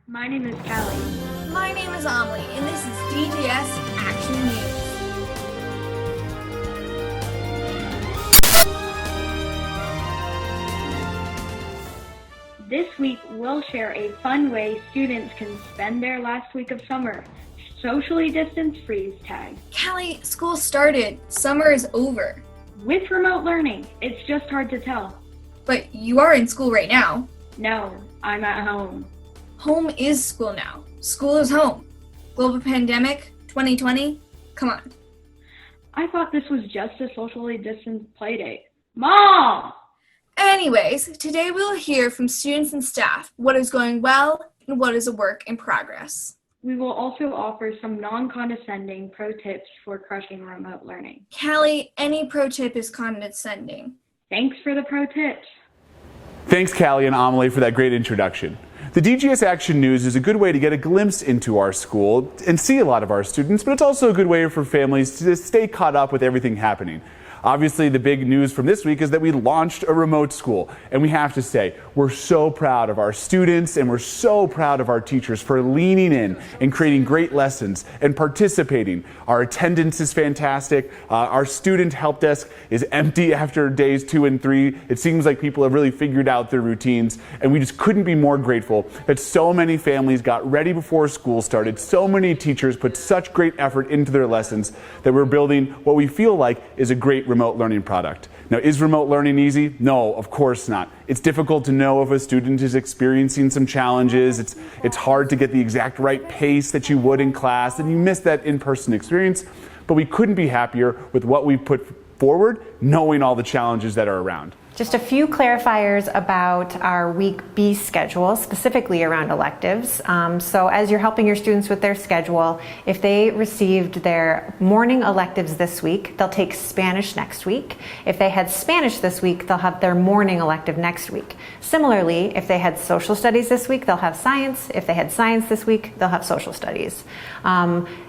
My name is Callie. My name is Amelie, and this is DGS Action News. This week, we'll share a fun way students can spend their last week of summer. Socially distanced freeze tag. Callie, school started. Summer is over. With remote learning, it's just hard to tell. But you are in school right now. No, I'm at home. Home is school now. School is home. Global pandemic, 2020, come on. I thought this was just a socially distanced play date. Mom! Anyways, today we'll hear from students and staff what is going well and what is a work in progress. We will also offer some non-condescending pro tips for crushing remote learning. Callie, any pro tip is condescending. Thanks for the pro tips. Thanks, Callie and Amelie, for that great introduction. The DGS Action News is a good way to get a glimpse into our school and see a lot of our students, but it's also a good way for families to stay caught up with everything happening. Obviously, the big news from this week is that we launched a remote school, and we have to say, we're so proud of our students and we're so proud of our teachers for leaning in and creating great lessons and participating. Our attendance is fantastic. Our student help desk is empty after days 2 and 3. It seems like people have really figured out their routines, and we just couldn't be more grateful that so many families got ready before school started. So many teachers put such great effort into their lessons that we're building what we feel like is a great remote learning product. Now, is remote learning easy? No, of course not. It's difficult to know if a student is experiencing some challenges. It's hard to get the exact right pace that you would in class, and you miss that in-person experience. But we couldn't be happier with what we put forward, knowing all the challenges that are around. Just a few clarifiers about our Week B schedule, specifically around electives. So as you're helping your students with their schedule, if they received their morning electives this week, they'll take Spanish next week. If they had Spanish this week, they'll have their morning elective next week. Similarly, if they had social studies this week, they'll have science. If they had science this week, they'll have social studies.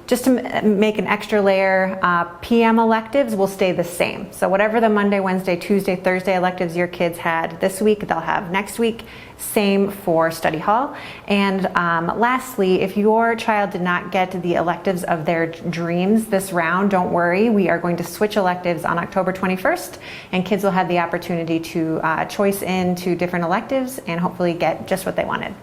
Just to make an extra layer, PM electives will stay the same. So whatever the Monday, Wednesday, Tuesday, Thursday electives your kids had this week, they'll have next week. Same for study hall. And lastly, if your child did not get the electives of their dreams this round, don't worry. We are going to switch electives on October 21st, and kids will have the opportunity to choice into different electives and hopefully get just what they wanted.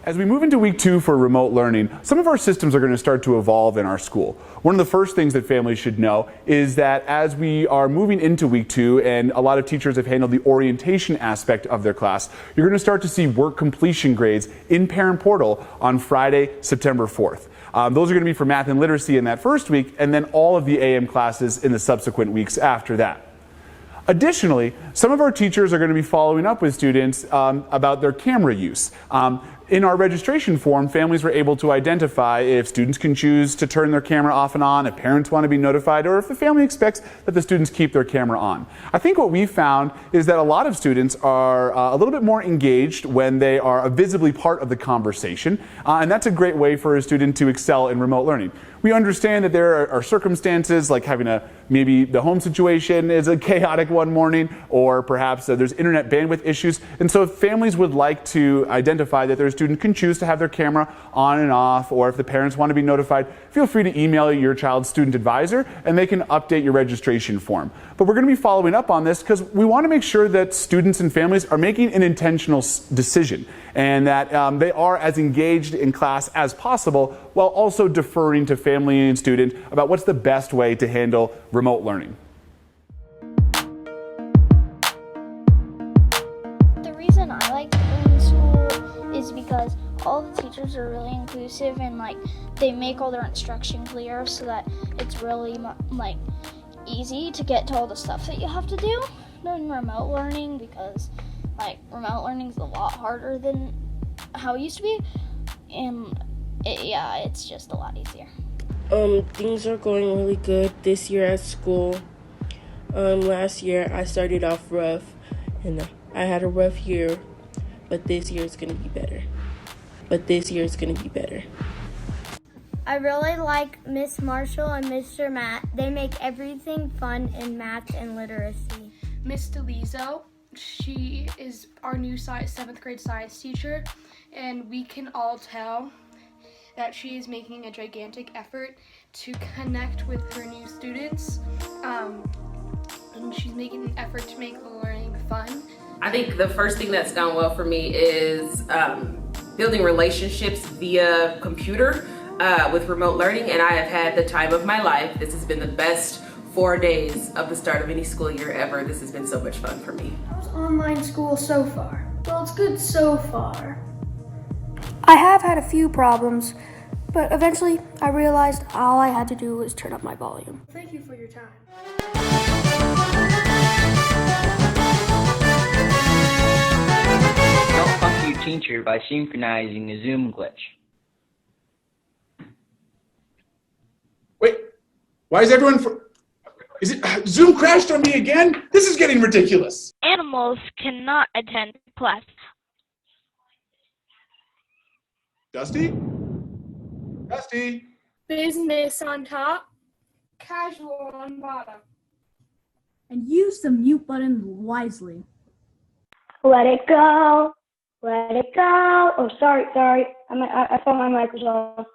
As we move into week 2 for remote learning, some of our systems are going to start to evolve in our school. One of the first things that families should know is that as we are moving into week 2 and a lot of teachers have handled the orientation aspect of their class, you're going to start to see work completion grades in Parent Portal on Friday, September 4th. Those are going to be for math and literacy in that first week, and then all of the AM classes in the subsequent weeks after that. Additionally, some of our teachers are going to be following up with students about their camera use. In our registration form, families were able to identify if students can choose to turn their camera off and on, if parents want to be notified, or if the family expects that the students keep their camera on. I think what we found is that a lot of students are a little bit more engaged when they are visibly part of the conversation, and that's a great way for a student to excel in remote learning. We understand that there are circumstances like having maybe the home situation is a chaotic one morning, or perhaps there's internet bandwidth issues. And so if families would like to identify that their student can choose to have their camera on and off, or if the parents want to be notified, feel free to email your child's student advisor and they can update your registration form. But we're going to be following up on this because we want to make sure that students and families are making an intentional decision and that they are as engaged in class as possible while also deferring to family and student about what's the best way to handle remote learning. The reason I like going to school is because all the teachers are really inclusive and they make all their instruction clear so that it's really easy to get to all the stuff that you have to do during remote learning, because remote learning is a lot harder than how it used to be, and it's just a lot easier. Things are going really good this year at school. Last year I started off rough and I had a rough year, but this year is going to be better. I really like Miss Marshall and Mr. Matt. They make everything fun in math and literacy. Miss DeLizo, She is our new 7th grade science teacher, and we can all tell that she is making a gigantic effort to connect with her new students, and she's making an effort to make the learning fun. I think the first thing that's gone well for me is building relationships via computer with remote learning, and I have had the time of my life. This has been the best 4 days of the start of any school year ever. This has been so much fun for me. How's online school so far? Well, it's good so far. I have had a few problems, but eventually I realized all I had to do was turn up my volume. Thank you for your time. Don't funk your teacher by synchronizing a Zoom glitch. Wait, why is everyone is it Zoom crashed on me again? This is getting ridiculous. Animals cannot attend class. Dusty? Dusty? Business on top, casual on bottom. And use the mute button wisely. Let it go. Let it go. Oh, sorry. I thought my mic was off.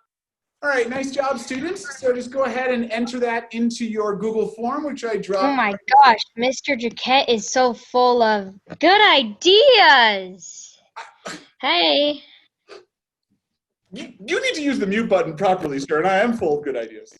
All right, nice job, students. So just go ahead and enter that into your Google form, which I dropped. Oh my gosh, Mr. Jaquette is so full of good ideas. Hey. You need to use the mute button properly, sir, and I am full of good ideas.